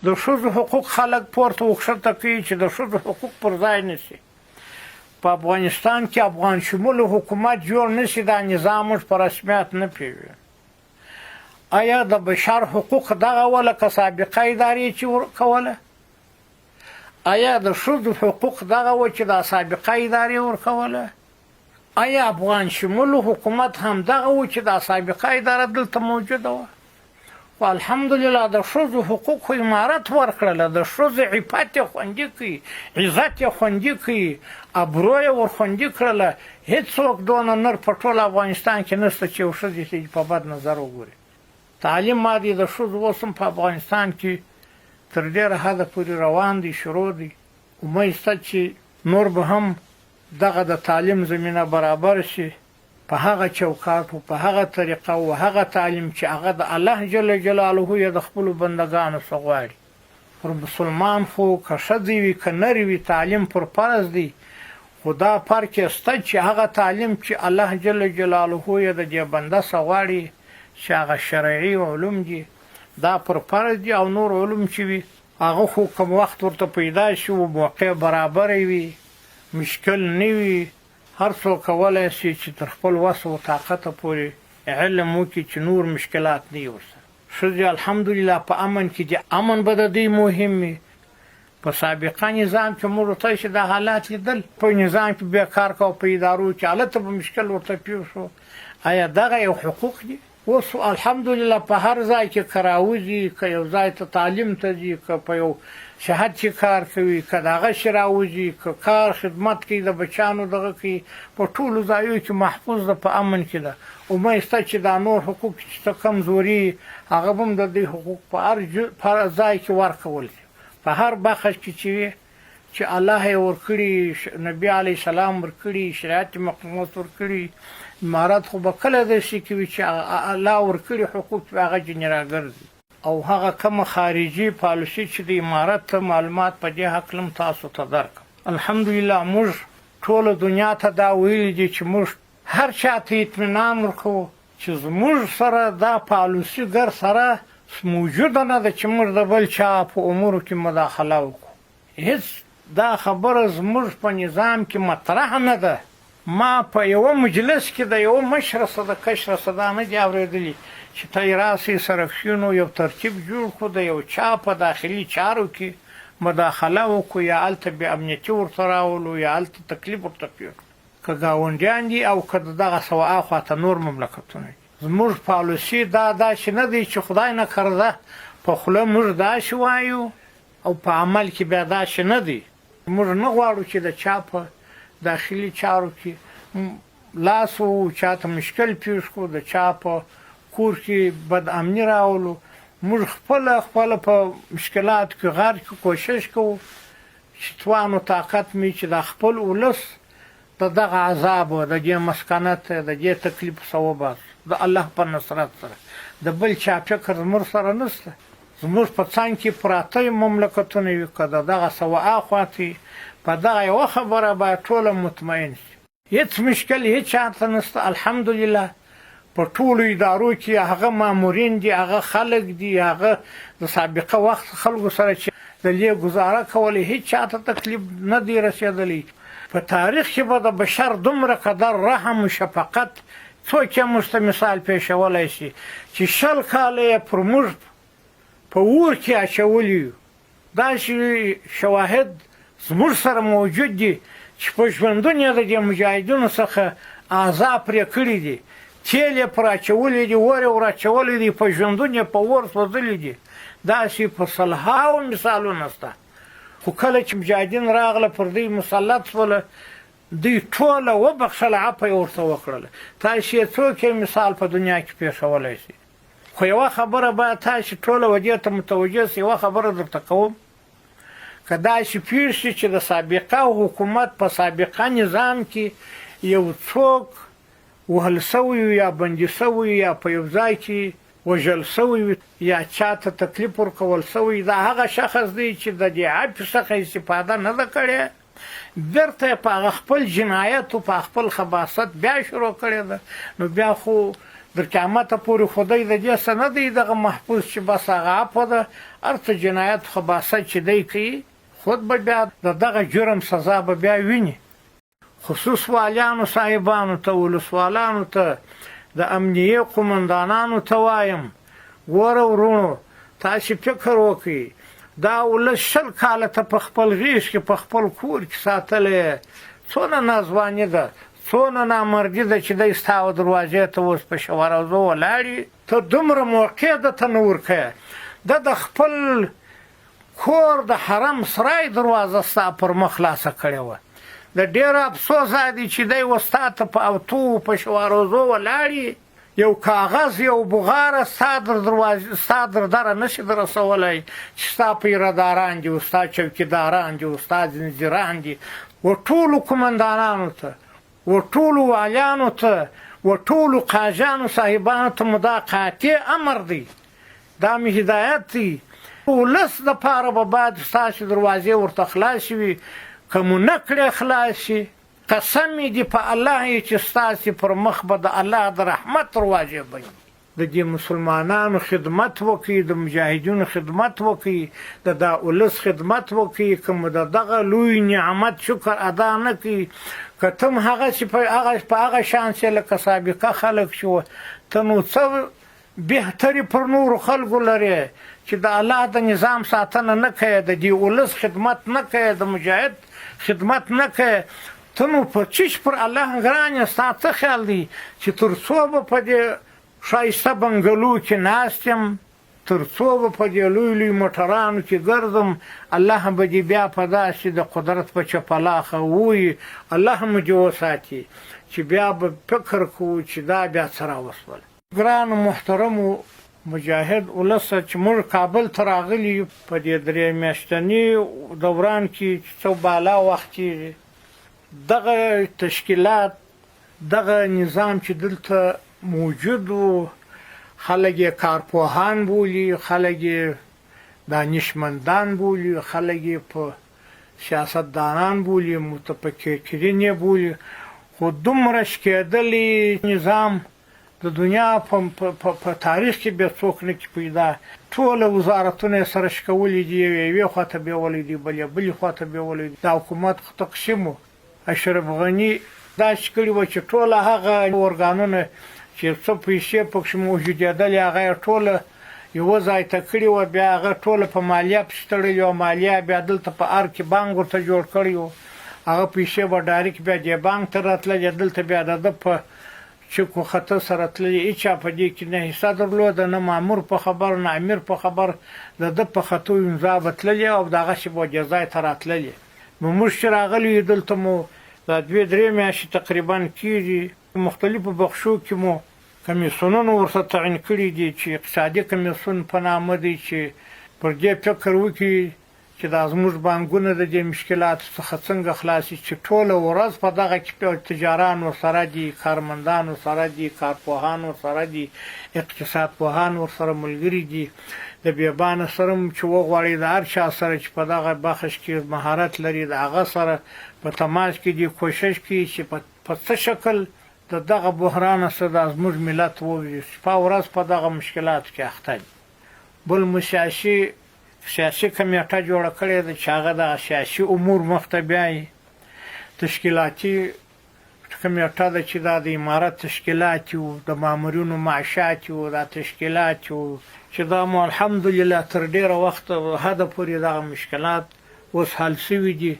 د ښځو حقوق خلک پورته وښکته کوي چې د ښځو حقوق پر ځای نشي. په افغانستان کې افغان شموله حکومت جوړ نشي، دا نظام موږ په رسمیت نه پیژنو. آیا د بشر حقوق دغه وله که سابقه ادارې چې ورکوله؟ آیا د ښځو حقوق دغه و چې دا سابقه ادارې ورکوله؟ آیا افغان شموله حکومت هم دغه و چې دا سابقه اداره دلته موجوده وه؟ خو الحمدلله د ښځو حقوق خو امارت ورکړله، د ښځو عفت یې خوندي کړي، عزت یې خوندي کړي، ابرو یې ورخوندي کړله. هېڅوک دونه نر په ټول افغانستان کې نشته چې یو ښځې ته په بد نظر وګوري. تعلیم مادي د ښځو اوس هم په افغانستان کې تر ډېره حده پورې روان دی، شروع دی. امید شته چې نور به هم دغه د تعلیم زمینه برابر شي په هغه چوکاټ او په هغه طریقه او هغه تعلیم چې هغه د الله جل جلاله یې د خپلو بندګانو څخه غواړي. پر مسلمان خو که ښځې وي که نر وي تعلیم پر فرض دی، خو دا فرق یې شته چې هغه تعلیم چې الله جل جلاله یې د دې بنده څخه غواړي چې هغه شرعي علوم دي دا پر فرض دي، او نور علوم چې وي هغه خو کوم وخت ورته پیدا شي او موقع برابره وي، مشکل نه وي، هر څوک کولی شي چې تر خپل وس او طاقته پورې علم وکړي چې نور مشکلات نه وي ورسره. ښځې الحمدلله په امن کې دي، امن به د دوی مهم وي. په سابقه نظام کې موږ ورته چې دا حالات لیدل، په نظام کې بیا کار کوو په ادارو کې هلته به مشکل ورته پیښ شو. آیا دغه یو حقوق دي؟ اوس الحمدلله په هر ځای کې که راوځي، که یو ځای ته تعلیم ته ځي، که په یو شهد چې کار کوي، که د هغه شي راوځي، که کار خدمت کوي د بچیانو دغه کوي، په ټولو ځایو کې محفوظ ده، په امن کې ده. امید شته چې دا نور حقوق چې څه کمزوري هغه به هم د دوی حقوق په هر ځای کې ورکول شي، په هر بخش کې چې وي چې الله یې ورکړي، نبي علیه السلام ورکړي، شریعت مقدس ورکړي. امارت خو به کله داسې کوي چې الله ورکړي حقوق به هغه ځینې راګرځي، او هغه کومه خارجي پالیسي چې د امارت ته معلومات په دې هکله هم تاسو ته درکړم. الحمدلله موږ ټوله دنیا ته دا ویلي دي چې موږ هر چا ته اطمینان ورکوو چې زموږ سره دا پالیسي ګر سره موجوده نه ده چې موږ د بل چا په امورو کې مداخله وکړو. هېڅ دا خبره زموږ په نظام کې مطرح نه ده. ما په یوه مجلس کې د یوه مشره صدقه صدا نه دي اورېدلي چې ته یې راسئ سرکښینو یو ترتیب جوړ کړو د یو چا په داخلي چارو کې مداخله وکړو، یا هلته بې امنیتي ورته راولو، یا هلته تکلیف ورته پېښ کړو. که ګاونډیان دي او که د دغه سوا خواته نور مملکتونه دي. زموږ پالیسي دا داسې نه دی چې خدای نه کرده په خوله موږ داسې وایو او په عمل کې بیا داسې نه دی. موږ نه غواړو چې د چا په داخلي چارو کې لاس و چاته مشکل پیښ کړو، د چا په کور کې بد امني راولو. موږ خپله په مشکلاتو کې غار کې کوشش کوو چې توان و طاقت مې چې د خپل ولس د دغه عذاب و د دې مسکنت د دې تکلیف څخه وباسو د الله په نصرت سره. د بل چا فکر زموږ سره نشته. زموږ په څنګ کې پراته مملکتونه وي، که د دغه سوا خواته په دغه یوه خبره باید ټوله مطمئن شي. هېڅ مشکل هېڅ چاته نشته. الحمدلله په ټولو ادارو کې هغه مامورین دي، هغه خلک دي، هغه د سابقه وخت خلکو سره چې د دې ګزاره کولی، هېڅ چاته تکلیف نه دی رسېدلی. په تاریخ کې به د بشر دومره قدر رحم و شفقت څوک یې موږ ته مثال پېښولی شي چې 20 کاله یې پر موږ په اور کې اچولي یو. داسې شواهد زموږ سره موجود دي چې په ژوندون یې د دې مجاهدینو څخه اعضا پرې کړي دي، تیل یې پر اچولی دي، اور یې ور اچولی دي، په ژوندون یې په اور سوځلي دي. داسې په سلهاوو مثالونه شته. خو کله چې مجاهدین راغله پر دوی مسلط شوله، دوی ټوله وبخښله، عفو یې ورته وکړله. تاسې یې څوک یې مثال په دنیا کې پېښولی شي. خو یوه خبره باید تاسې ټوله ودې ته متوجه شئ. یوه خبره درته کوم، که داسې پېښ شي چې د سابقه حکومت په سابقه نظام کې یو څوک وهل سوی یا بندي سوی یا په یو ځای کې وژل سوی یا چاته تکلیف ورکول سوی، دا هغه شخص دی چې د دې عفو څخه استفاده نه ده کړې، بیرته یې په هغه خپل جنایت او په خپل خباثت بیا شروع کړې ده. نو بیا خو در قیامته پورې خدای د دې څه نه دی دغه محفوظ چې بس هغه عفو ده هر څه جنایت خباثت چې دی کوي خود به بیا د دغه جرم سزا به بیا ویني. خصوص والیانو صاحبانو ته ولسوالانو ته د امنیې قومندانانو ته وایم ګوره ورونو تاسې فکر وکړئ دا ولس 20 کاله ته په خپل غېږ کې په خپل کور کې ساتلی څونه ناځواني ده څونه نامردي ده چې دی ستا دروازې ته اوس په شوروزو ولاړې ته دومره موقع ده ته نه ورکوې ده د خپل کور د حرم سرای دروازه ستا پر مخ خلاصه کړې وه د ډېر افسوس دی چې دی اوس تا ته په اوتو په شوروزو ولاړې یو کاغذ یو بغاره ستا در دره نشي در رسولی چې ستا پیرداران دي او ستا چوکیداران دي او ستا زنځیران دي و ټولو قومندانانو ته و ټولو والیانو ته و ټولو قاضیانو صاحبانو ته مو دا قاطع امر دی دا مې هدایت دی ولس دپاره به باید ستاسې دروازې ورته خلاصې وي که مو نه کړې خلاصې قسم مې دي په الله چې ستاسې پر مخ به د الله د رحمت دروازې بندي د دې مسلمانانو خدمت وکړي د مجاهدینو خدمت وکړي د دا ولس خدمت وکړي که مو د دغه لوی نعمت شکر ادا نه کړي که ته هم هغسې په هغه شان چې لکه سابقه خلک شو ته نو څه بهتري پر نورو خلکو لرې چې د الله د نظام ساتنه نه کوې د دې ولس خدمت نه کوې د مجاهد خدمت نه کوې ته نو په چیش پر الله ګرانې ستا څه خیال دی چې تر څو به په دې ښایسته بنګلو کې ناست یم تر څو به په دې لوی لوی موټرانو کې ګرځم الله به دې بیا په داسې د قدرت په چپلاخه ووایي الله مو دې وساتي چې بیا به فکر کوو چې دا بیا څه راوسول. ګرانو محترمو مجاهد ولسه چې موږ کابل ته راغلي یو په دې 3 میاشتني دوران کې څو بالا وخت کېږي دغه تشکیلات دغه نظام چې دلته موجود و خلک یې کارپوهان بولي خلک یې دانشمندان بولي خلک یې په سیاستدانان بولي متفکرین یې بولي خو دومره شکېدلی نظام د دنیا په تاریخ کې بیا څوک نه کې پیدا ټوله وزارتونه یې سره شکولي دي یوې خواته بیولی دي بلې خواته بیولی دي د حکومت تقسیم و اشرف غني داسې کړي وه چې ټوله هغه ارګانونه چې څه پیسې پکښې موجودېدلې هغه یې ټوله یوه ځای ته کړي وه بیا هغه ټوله په مالیه پسې تړلې وه مالیه بیا دلته په ار کې بانک ورته جوړ کړی و هغه پیسې به ډایرکټ بیا دې بانک ته راتللې دلته بیا د ده په چک و خطه سره تللې هېچا په دې کې نه حصه درلوده نه مامور په خبر نه امیر په خبر د ده په خطو امضا به تللې او د هغسې به دې ځای ته راتللې نو موږ چې راغلي یو دلته مو دا 2-3 میاشتې تقریبا کېږي مختلفو بخشو کې مو کمیسیونونه ورته تعین کړي دي چې اقتصادي کمیسیون په نامه دی چې پر دې فکر وکړي چې دا زموږ بانکونه د دې مشکلاتو څخه څنګه خلاصي چې ټوله ورځ په دغه کې تجاران ورسره دي کارمندان ورسره دي کارپوهان ورسره دي اقتصاد پوهان ورسره ملګري دي د بیابانه سره هم چې وغواړي د هر چا سره چې په دغه بخش کې مهارت لري د هغه سره په تماس کې دي کوشش کوي چې په څه شکل د دغه بحران سره د زموږ ملت ووځي شپه ورځ په دغه مشکلاتو کې اخته دي. بل مو سیاسي کمیټه جوړه کړې ده چې هغه د سیاسي امور مخ ته بیایي تشکیلاتي کمیټه ده چې دا د امارت تشکیلات و د مامورینو معاشات و دا تشکیلات و چې دا مو الحمدلله تر ډېره وخته حده پورې دغه مشکلات اوس حل شوي دي